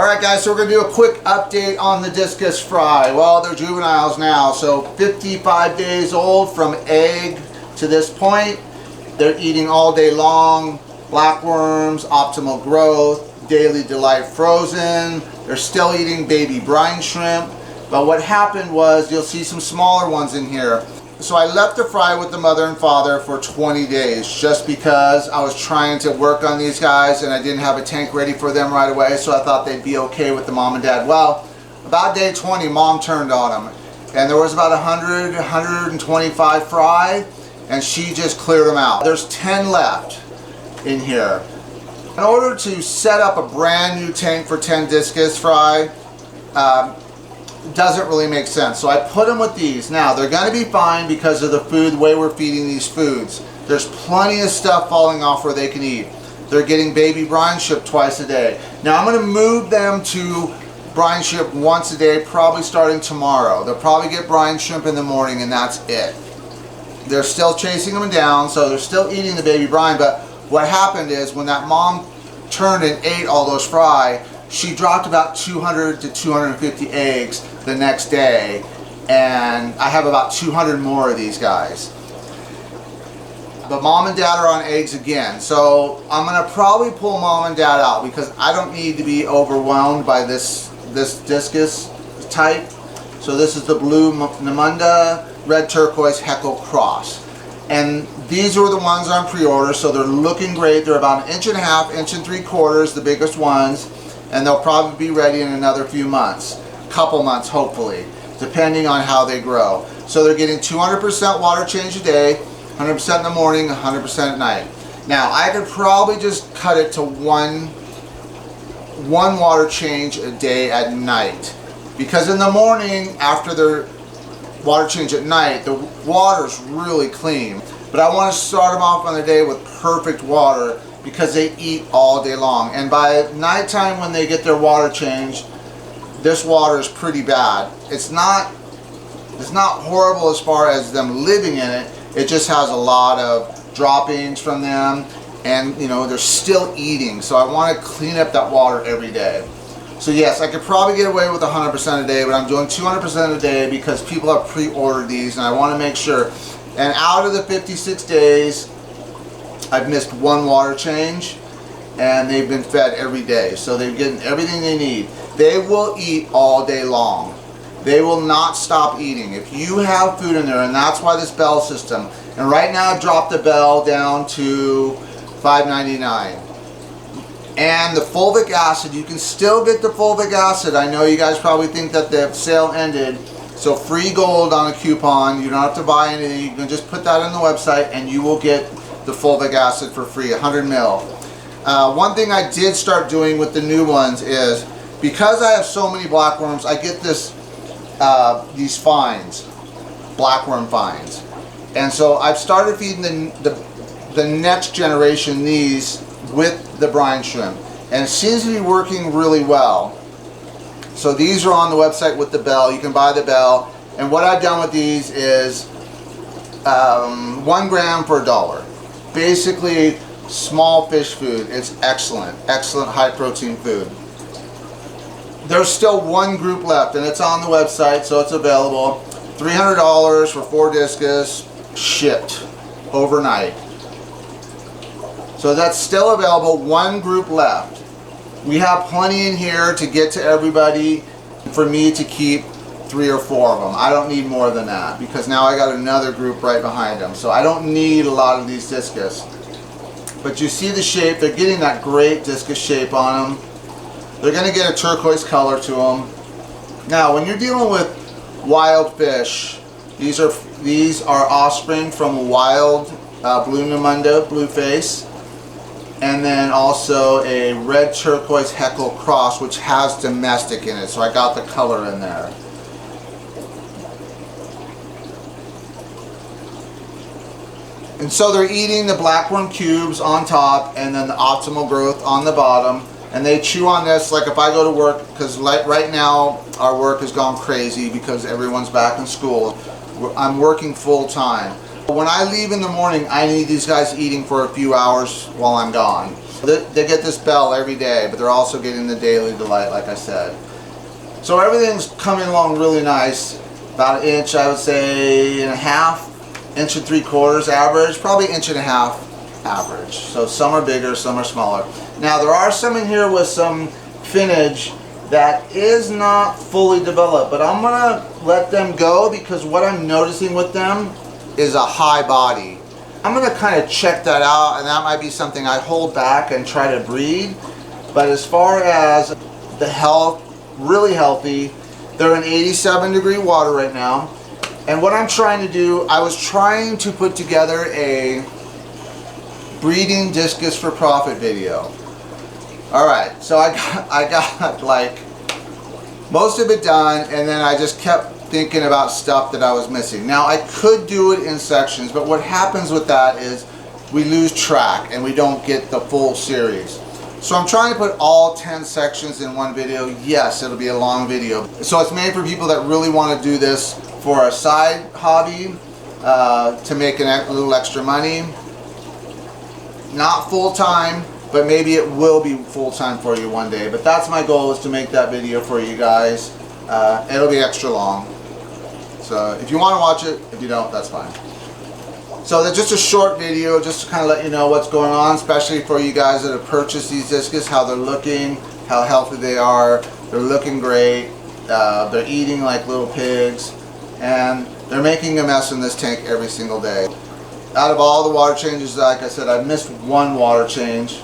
Alright guys, so we're going to do a quick update on the Discus fry. Well, they're juveniles now, so 55 days old from egg to this point. They're eating all day long, blackworms, optimal growth, daily delight frozen. They're still eating baby brine shrimp. But what happened was, you'll see some smaller ones in here. So I left the fry with the mother and father for 20 days just because I was trying to work on these guys and I didn't have a tank ready for them right away, so I thought they'd be okay with the mom and dad. Well, about day 20, mom turned on them and there was about 125 fry and she just cleared them out. There's 10 left in here. In order to set up a brand new tank for 10 Discus fry, doesn't really make sense. So I put them with these. Now they're going to be fine because of the food, the way we're feeding these foods. There's plenty of stuff falling off where they can eat. They're getting baby brine shrimp twice a day. Now I'm going to move them to brine shrimp once a day, probably starting tomorrow. They'll probably get brine shrimp in the morning and that's it. They're still chasing them down, so they're still eating the baby brine, but what happened is when that mom turned and ate all those fry, she dropped about 200 to 250 eggs the next day, and I have about 200 more of these guys. But mom and dad are on eggs again, so I'm going to probably pull mom and dad out because I don't need to be overwhelmed by this Discus type. So this is the blue Namunda, red turquoise Heckle cross. And these are the ones on pre-order, so they're looking great. They're about 1.5 inches, 1.75 inches, the biggest ones. And they'll probably be ready in another few months, couple months hopefully, depending on how they grow. So they're getting 200% water change a day, 100% in the morning, 100% at night. Now I could probably just cut it to one water change a day at night, because in the morning after their water change at night, the water's really clean. But I want to start them off on the day with perfect water, because they eat all day long. And by nighttime when they get their water changed, this water is pretty bad. It's not horrible as far as them living in it. It just has a lot of droppings from them, and you know, they're still eating. So I want to clean up that water every day. So yes, I could probably get away with 100% a day, but I'm doing 200% a day because people have pre-ordered these and I want to make sure. And out of the 56 days, I've missed one water change and they've been fed every day. So they're getting everything they need. They will eat all day long. They will not stop eating. If you have food in there, and that's why this bell system, and right now I've dropped the bell down to $5.99. And the fulvic acid, you can still get the fulvic acid. I know you guys probably think that the sale ended. So free gold on a coupon. You don't have to buy anything. You can just put that on the website and you will get the fulvic acid for free, 100 mil. One thing I did start doing with the new ones is, because I have so many blackworms, I get these fines, blackworm fines. And so I've started feeding the next generation these with the brine shrimp. And it seems to be working really well. So these are on the website with the bell. You can buy the bell. And what I've done with these is 1 gram for $1. Basically small fish food. It's excellent high protein food. There's still one group left and it's on the website, so it's available. $300 for 4 Discus, shipped overnight. So that's still available, one group left. We have plenty in here to get to everybody for me to keep 3 or 4 of them. I don't need more than that because now I got another group right behind them. So I don't need a lot of these Discus. But you see the shape, they're getting that great Discus shape on them. They're going to get a turquoise color to them. Now when you're dealing with wild fish, these are offspring from a wild blue Namunda, blue face. And then also a red turquoise Heckle cross, which has domestic in it, so I got the color in there. And so they're eating the blackworm cubes on top and then the optimal growth on the bottom. And they chew on this like if I go to work, because right now our work has gone crazy because everyone's back in school. I'm working full time. When I leave in the morning, I need these guys eating for a few hours while I'm gone. They get this bell every day, but they're also getting the daily delight, like I said. So everything's coming along really nice. About an inch, I would say, and a half, inch and 3/4 average, probably inch and a half average. So some are bigger, some are smaller. Now there are some in here with some finnage that is not fully developed, but I'm gonna let them go because what I'm noticing with them is a high body. I'm gonna kind of check that out, and that might be something I hold back and try to breed. But as far as the health, really healthy. They're in 87-degree water right now. And what I'm trying to do, I was trying to put together a breeding discus for profit video. Alright, so I got like most of it done, and then I just kept thinking about stuff that I was missing. Now I could do it in sections, but what happens with that is we lose track and we don't get the full series. So I'm trying to put all 10 sections in one video. Yes, it'll be a long video. So it's made for people that really want to do this for a side hobby, to make a little extra money. Not full time, but maybe it will be full time for you one day. But that's my goal, is to make that video for you guys. It'll be extra long. So if you want to watch it, if you don't, that's fine. So that's just a short video, just to kind of let you know what's going on, especially for you guys that have purchased these discus, how they're looking, how healthy they are. They're looking great. They're eating like little pigs, and they're making a mess in this tank every single day. Out of all the water changes, like I said, I've missed one water change.